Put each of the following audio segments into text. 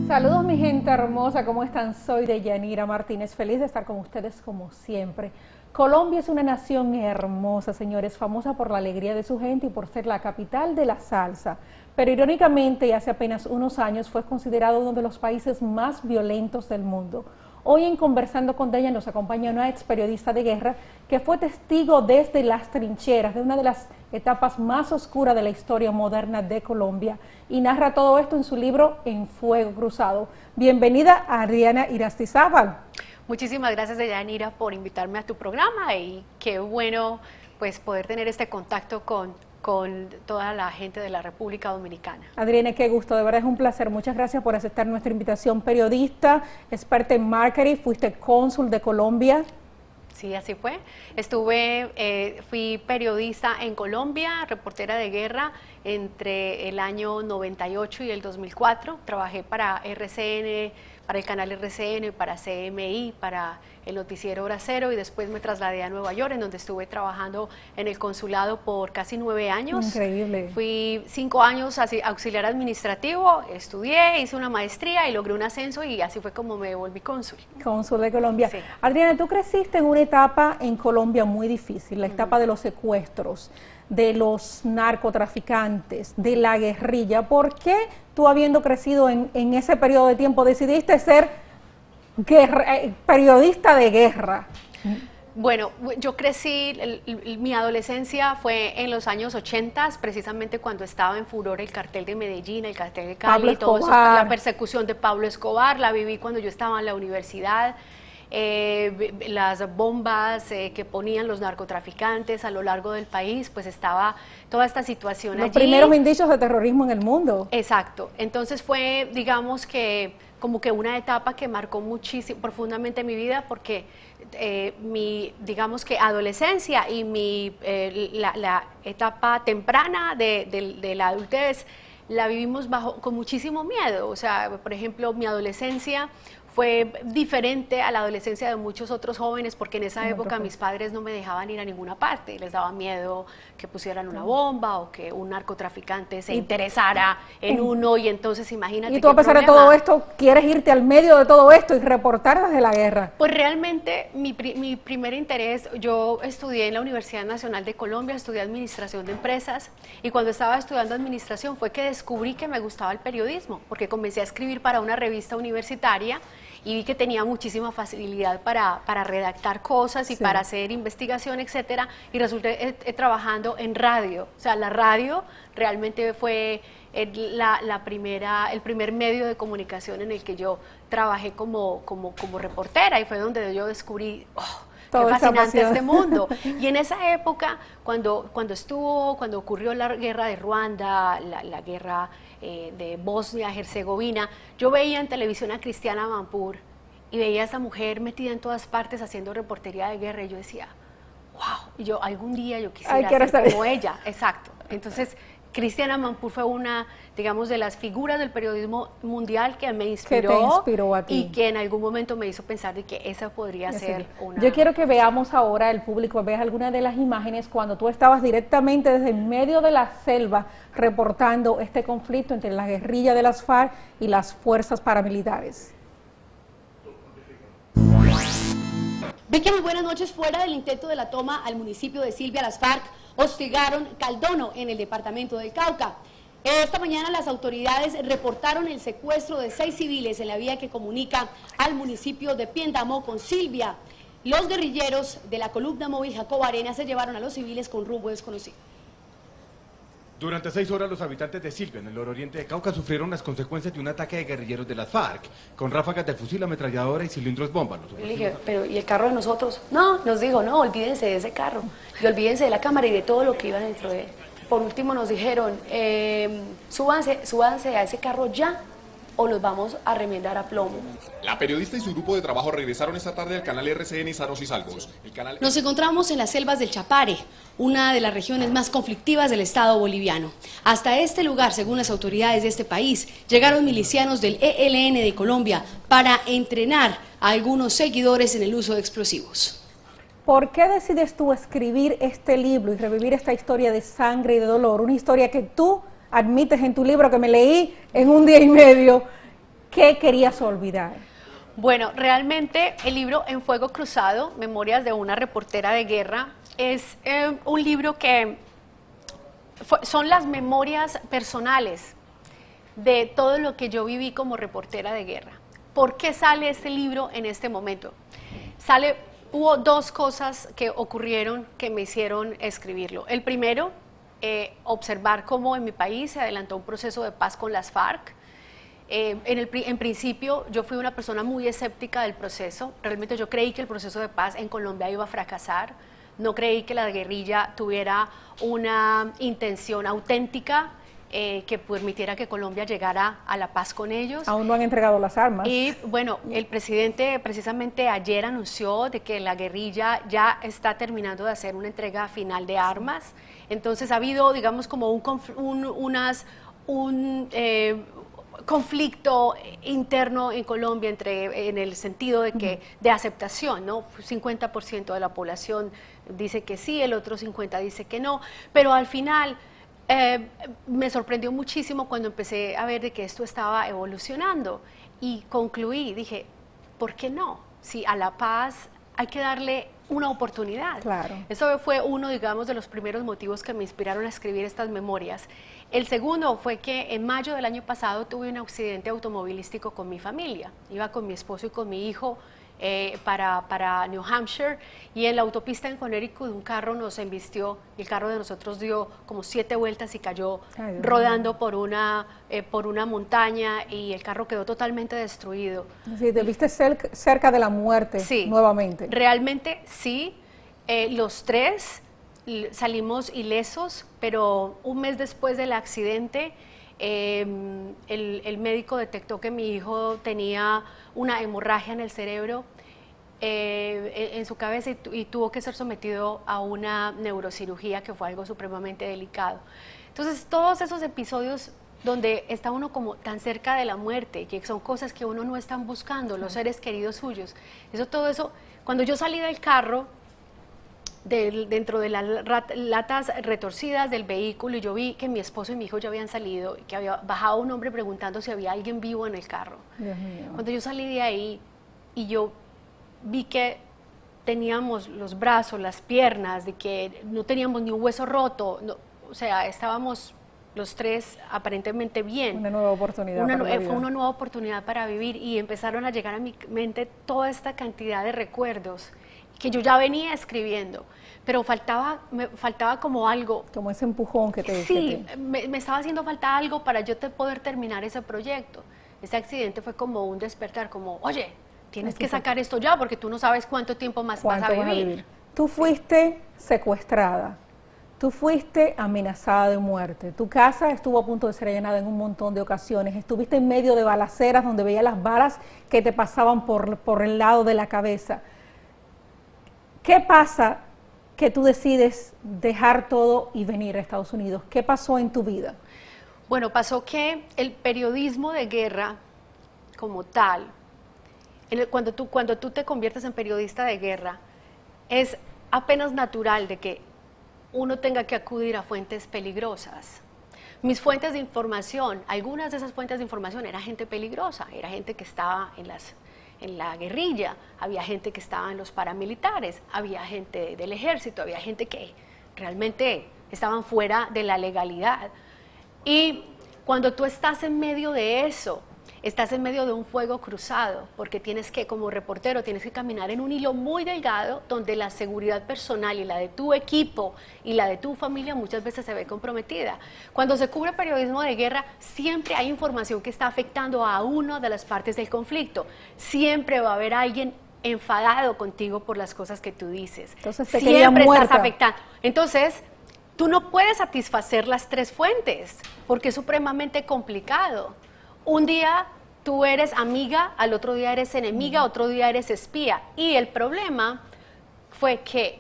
Saludos mi gente hermosa, ¿cómo están? Soy Deyanira Martínez, feliz de estar con ustedes como siempre. Colombia es una nación hermosa, señores, famosa por la alegría de su gente y por ser la capital de la salsa. Pero irónicamente, hace apenas unos años fue considerado uno de los países más violentos del mundo. Hoy en Conversando con Deyan nos acompaña una ex periodista de guerra que fue testigo desde las trincheras de una de las etapas más oscuras de la historia moderna de Colombia y narra todo esto en su libro En Fuego Cruzado. Bienvenida Adriana Irastizábal. Muchísimas gracias Deyanira por invitarme a tu programa y qué bueno pues poder tener este contacto con toda la gente de la República Dominicana. Adriana, qué gusto, de verdad es un placer. Muchas gracias por aceptar nuestra invitación. Periodista, experta en marketing, fuiste cónsul de Colombia. Sí, así fue. Fui periodista en Colombia, reportera de guerra entre el año 98 y el 2004. Trabajé para RCN, para el canal RCN, para CMI, para el noticiero Hora Cero y después me trasladé a Nueva York, en donde estuve trabajando en el consulado por casi 9 años. Increíble. Fui 5 años auxiliar administrativo, estudié, hice una maestría y logré un ascenso y así fue como me volví cónsul. Cónsul de Colombia. Sí. Adriana, tú creciste en una etapa en Colombia muy difícil, la etapa de los secuestros, de los narcotraficantes, de la guerrilla. ¿Por qué tú, habiendo crecido en ese periodo de tiempo, decidiste ser periodista de guerra? Bueno, yo crecí, mi adolescencia fue en los años 80, precisamente cuando estaba en furor el cartel de Medellín, el cartel de Cali, todo eso, la persecución de Pablo Escobar, la viví cuando yo estaba en la universidad. Las bombas que ponían los narcotraficantes a lo largo del país, pues estaba toda esta situación allí. Los primeros indicios de terrorismo en el mundo. Exacto, entonces fue, digamos que, como que una etapa que marcó muchísimo, profundamente mi vida, porque digamos que adolescencia y la etapa temprana de la adultez la vivimos con muchísimo miedo. O sea, por ejemplo, mi adolescencia fue diferente a la adolescencia de muchos otros jóvenes, porque en esa época mis padres no me dejaban ir a ninguna parte, les daba miedo que pusieran una bomba o que un narcotraficante se interesara en uno, y entonces imagínate. Y tú, a pesar de todo esto, quieres irte al medio de todo esto y reportar desde la guerra. Pues realmente mi primer interés, yo estudié en la Universidad Nacional de Colombia, estudié Administración de Empresas, y cuando estaba estudiando Administración fue que descubrí que me gustaba el periodismo, porque comencé a escribir para una revista universitaria y vi que tenía muchísima facilidad para redactar cosas y para hacer investigación, etcétera, y resulté trabajando en radio. O sea, la radio realmente fue el primer medio de comunicación en el que yo trabajé como reportera, y fue donde yo descubrí, qué fascinante este mundo. Y en esa época, cuando ocurrió la guerra de Ruanda, la guerra de Bosnia-Herzegovina, yo veía en televisión a Cristiana Amanpour y veía a esa mujer metida en todas partes haciendo reportería de guerra, y yo decía, wow, y yo algún día yo quisiera ser como ella. Exacto. Entonces, Cristiana Amanpour fue una, digamos, de las figuras del periodismo mundial que me inspiró, que te inspiró a ti, y que en algún momento me hizo pensar de que esa podría ser una... Yo quiero que veamos ahora, el público, veas algunas de las imágenes cuando tú estabas directamente desde el medio de la selva reportando este conflicto entre la guerrilla de las FARC y las fuerzas paramilitares. Vicky, muy buenas noches. Fuera del intento de la toma al municipio de Silvia, las FARC hostigaron Caldono en el departamento del Cauca. Esta mañana las autoridades reportaron el secuestro de 6 civiles en la vía que comunica al municipio de Piendamó con Silvia. Los guerrilleros de la columna móvil Jacob Arenas se llevaron a los civiles con rumbo desconocido. Durante 6 horas los habitantes de Silvia, en el nororiente de Cauca, sufrieron las consecuencias de un ataque de guerrilleros de las FARC, con ráfagas de fusil, ametralladora y cilindros bomba. Yo le dije, pero ¿y el carro de nosotros? No, nos dijo, no, olvídense de ese carro, y olvídense de la cámara y de todo lo que iba dentro de él. Por último nos dijeron, súbanse a ese carro ya, o los vamos a remendar a plomo. La periodista y su grupo de trabajo regresaron esta tarde al canal RCN Sanos y Salvos. Nos encontramos en las selvas del Chapare, una de las regiones más conflictivas del Estado boliviano. Hasta este lugar, según las autoridades de este país, llegaron milicianos del ELN de Colombia para entrenar a algunos seguidores en el uso de explosivos. ¿Por qué decides tú escribir este libro y revivir esta historia de sangre y de dolor? Una historia que tú admites en tu libro, que me leí en un día y medio, ¿Qué querías olvidar? Bueno, realmente el libro En Fuego Cruzado, Memorias de una reportera de guerra, es un libro que son las memorias personales de todo lo que yo viví como reportera de guerra. ¿Por qué sale este libro en este momento? Hubo dos cosas que ocurrieron que me hicieron escribirlo. El primero, observar cómo en mi país se adelantó un proceso de paz con las FARC. En principio yo fui una persona muy escéptica del proceso. Realmente yo creí que el proceso de paz en Colombia iba a fracasar. No creí que la guerrilla tuviera una intención auténtica que permitiera que Colombia llegara a la paz con ellos. Aún no han entregado las armas. Y bueno, el presidente precisamente ayer anunció de que la guerrilla ya está terminando de hacer una entrega final de armas. Entonces ha habido, digamos, como un conflicto interno en Colombia en el sentido de que de aceptación, ¿no? 50% de la población dice que sí, el otro 50% dice que no, pero al final me sorprendió muchísimo cuando empecé a ver de que esto estaba evolucionando y concluí, dije, ¿por qué no? Si a la paz hay que darle una oportunidad. Claro. Eso fue uno, digamos, de los primeros motivos que me inspiraron a escribir estas memorias. El segundo fue que en mayo del año pasado tuve un accidente automovilístico con mi familia. Iba con mi esposo y con mi hijo para New Hampshire, y en la autopista en Connecticut un carro nos embistió, y el carro de nosotros dio como 7 vueltas y cayó rodando por una montaña, y el carro quedó totalmente destruido. Sí, te viste cerca de la muerte, sí, nuevamente. Realmente sí, los tres salimos ilesos, pero un mes después del accidente el médico detectó que mi hijo tenía una hemorragia en el cerebro, en su cabeza, y tuvo que ser sometido a una neurocirugía, que fue algo supremamente delicado. Entonces, todos esos episodios donde está uno como tan cerca de la muerte, que son cosas que uno no está buscando, los seres queridos suyos, todo eso, cuando yo salí del carro, dentro de las latas retorcidas del vehículo, y yo vi que mi esposo y mi hijo ya habían salido, y que había bajado un hombre preguntando si había alguien vivo en el carro. Dios mío. Cuando yo salí de ahí y yo vi que teníamos los brazos, las piernas, de que no teníamos ni un hueso roto, no, o sea, estábamos los tres aparentemente bien. Una nueva oportunidad. Fue una nueva oportunidad para vivir, y empezaron a llegar a mi mente toda esta cantidad de recuerdos que yo ya venía escribiendo, pero me faltaba como algo. Como ese empujón que te... Sí, me estaba haciendo falta algo para yo poder terminar ese proyecto. Ese accidente fue como un despertar, como, oye, tienes que sacar esto ya, porque tú no sabes cuánto tiempo más vas a vivir. Tú fuiste secuestrada, tú fuiste amenazada de muerte, tu casa estuvo a punto de ser allanada en un montón de ocasiones, estuviste en medio de balaceras donde veías las balas que te pasaban por el lado de la cabeza. ¿Qué pasa que tú decides dejar todo y venir a Estados Unidos? ¿Qué pasó en tu vida? Bueno, pasó que el periodismo de guerra como tal, cuando tú te conviertes en periodista de guerra, es apenas natural de que uno tenga que acudir a fuentes peligrosas. Mis fuentes de información, algunas de esas fuentes de información era gente peligrosa, era gente que estaba en la guerrilla, había gente que estaba en los paramilitares, había gente del ejército, había gente que realmente estaban fuera de la legalidad. Y cuando tú estás en medio de eso, estás en medio de un fuego cruzado, porque tienes que, como reportero, tienes que caminar en un hilo muy delgado, donde la seguridad personal y la de tu equipo y la de tu familia muchas veces se ve comprometida. Cuando se cubre periodismo de guerra, siempre hay información que está afectando a una de las partes del conflicto. Siempre va a haber alguien enfadado contigo por las cosas que tú dices. Entonces te siempre estás afectando. Entonces, tú no puedes satisfacer las tres fuentes, porque es supremamente complicado. Un día tú eres amiga, al otro día eres enemiga, otro día eres espía. Y el problema fue que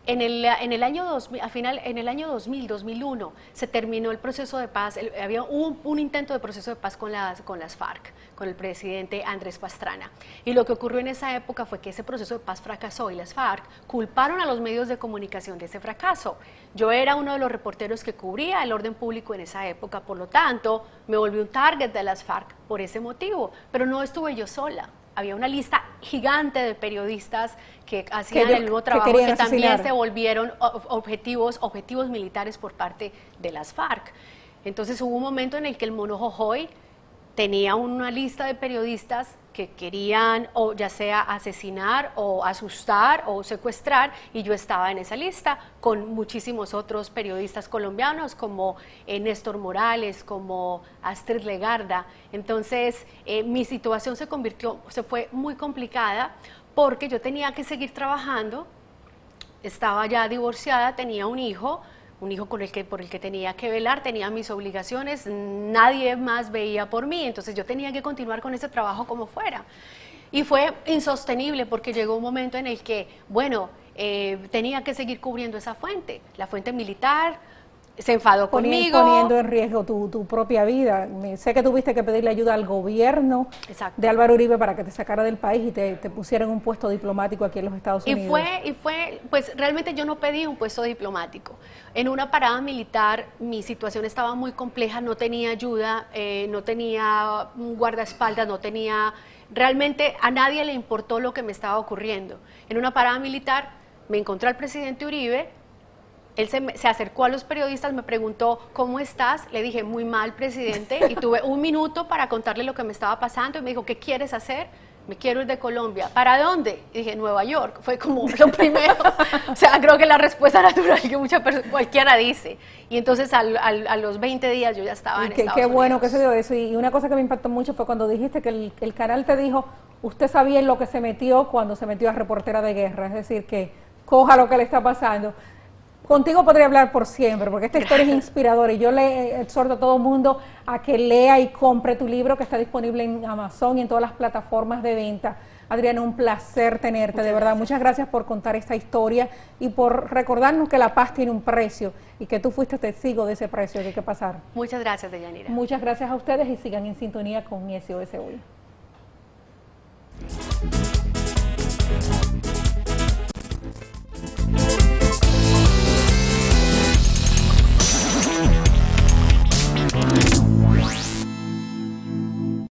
En el año 2000, en el año 2001, se terminó el proceso de paz, había un intento de proceso de paz con las FARC, con el presidente Andrés Pastrana. Y lo que ocurrió en esa época fue que ese proceso de paz fracasó y las FARC culparon a los medios de comunicación de ese fracaso. Yo era uno de los reporteros que cubría el orden público en esa época, por lo tanto, me volví un target de las FARC por ese motivo, pero no estuve yo sola. Había una lista gigante de periodistas que hacían el mismo trabajo, que también se volvieron objetivos militares por parte de las FARC. Entonces hubo un momento en el que el Mono Jojoy tenía una lista de periodistas que querían o ya sea asesinar o asustar o secuestrar, y yo estaba en esa lista con muchísimos otros periodistas colombianos como Néstor Morales, como Astrid Legarda. Entonces mi situación se fue muy complicada porque yo tenía que seguir trabajando, estaba ya divorciada, tenía un hijo por el que tenía que velar, tenía mis obligaciones, nadie más veía por mí, entonces yo tenía que continuar con ese trabajo como fuera. Y fue insostenible porque llegó un momento en el que, bueno, tenía que seguir cubriendo esa fuente, la fuente militar. Se enfadó conmigo. Poniendo en riesgo tu propia vida. Sé que tuviste que pedirle ayuda al gobierno de Álvaro Uribe para que te sacara del país y te pusiera en un puesto diplomático aquí en los Estados Unidos. Pues realmente yo no pedí un puesto diplomático. En una parada militar mi situación estaba muy compleja, no tenía ayuda, no tenía un guardaespaldas, no tenía... Realmente a nadie le importó lo que me estaba ocurriendo. En una parada militar me encontré al presidente Uribe. Él se acercó a los periodistas, me preguntó, ¿cómo estás? Le dije, muy mal, presidente, y tuve un minuto para contarle lo que me estaba pasando, y me dijo, ¿qué quieres hacer? Me quiero ir de Colombia. ¿Para dónde? Y dije, Nueva York. Fue como lo primero. O sea, creo que la respuesta natural que cualquiera dice. Y entonces a los 20 días yo ya estaba en Estados Unidos. Qué bueno que se dio eso. Y una cosa que me impactó mucho fue cuando dijiste que el canal te dijo, usted sabía en lo que se metió cuando se metió a reportera de guerra. Es decir, que coja lo que le está pasando. Contigo podría hablar por siempre, porque esta historia es inspiradora y yo le exhorto a todo el mundo a que lea y compre tu libro, que está disponible en Amazon y en todas las plataformas de venta. Adriana, un placer tenerte, de verdad. Muchas gracias por contar esta historia y por recordarnos que la paz tiene un precio y que tú fuiste testigo de ese precio que hay que pasar. Muchas gracias, Deyanira. Muchas gracias a ustedes y sigan en sintonía con SOS Hoy.